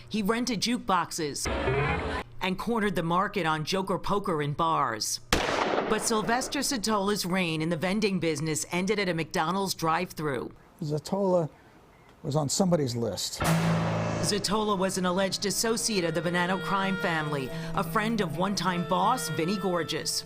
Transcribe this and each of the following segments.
He rented jukeboxes and cornered the market on joker poker in bars. But Sylvester Zottola's reign in the vending business ended at a McDonald's drive-thru. Zottola was on somebody's list. Zottola was an alleged associate of the Bonanno crime family, a friend of one-time boss Vinnie Gorgeous.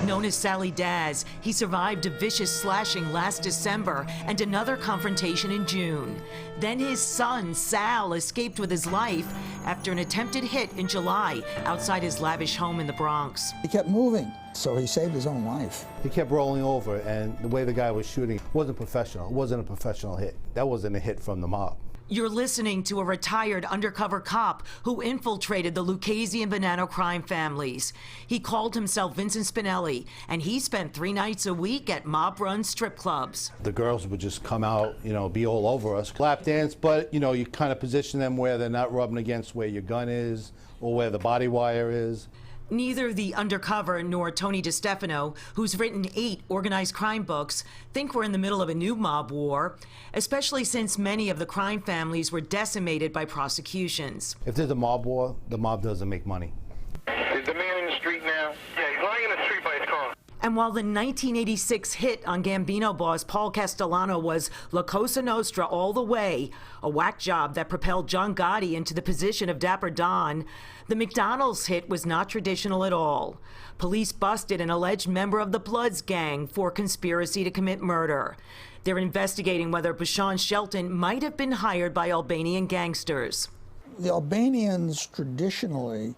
Known as Sally Daz, he survived a vicious slashing last December and another confrontation in June. Then his son, Sal, escaped with his life after an attempted hit in July outside his lavish home in the Bronx. He kept moving, so he saved his own life. He kept rolling over, and the way the guy was shooting wasn't professional. It wasn't a professional hit. That wasn't a hit from the mob. You're listening to a retired undercover cop who infiltrated the Lucchese and Bonanno crime families. He called himself Vincent Spinelli, and he spent 3 nights a week at mob-run strip clubs. The girls would just come out, be all over us, lap dance, but, you kind of position them where they're not rubbing against where your gun is or where the body wire is. Neither the undercover nor Tony DiStefano, who's written 8 organized crime books, think we're in the middle of a new mob war, especially since many of the crime families were decimated by prosecutions. If there's a mob war, the mob doesn't make money. Is the man in the street now? Yeah, he's lying in the street by his car. And while the 1986 hit on Gambino boss Paul Castellano was La Cosa Nostra all the way, a whack job that propelled John Gotti into the position of Dapper Don, the McDonald's hit was not traditional at all. Police busted an alleged member of the Bloods gang for conspiracy to commit murder. They're investigating whether Bashan Shelton might have been hired by Albanian gangsters. The Albanians traditionally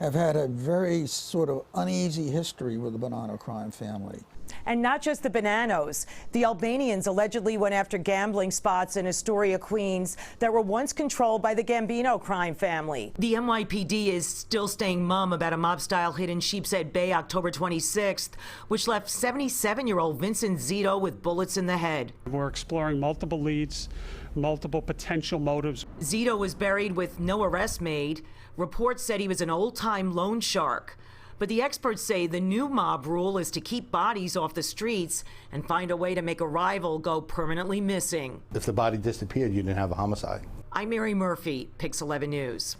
have had a very sort of uneasy history with the Bonanno crime family. And not just the Bonannos. The Albanians allegedly went after gambling spots in Astoria, Queens that were once controlled by the Gambino crime family. The NYPD is still staying mum about a mob-style hit in Sheepshead Bay October 26th, which left 77-year-old Vincent Zito with bullets in the head. We're exploring multiple leads, multiple potential motives. Zito was buried with no arrest made. Reports said he was an old-time loan shark. But the experts say the new mob rule is to keep bodies off the streets and find a way to make a rival go permanently missing. If the body disappeared, you didn't have a homicide. I'm Mary Murphy, Pix 11 News.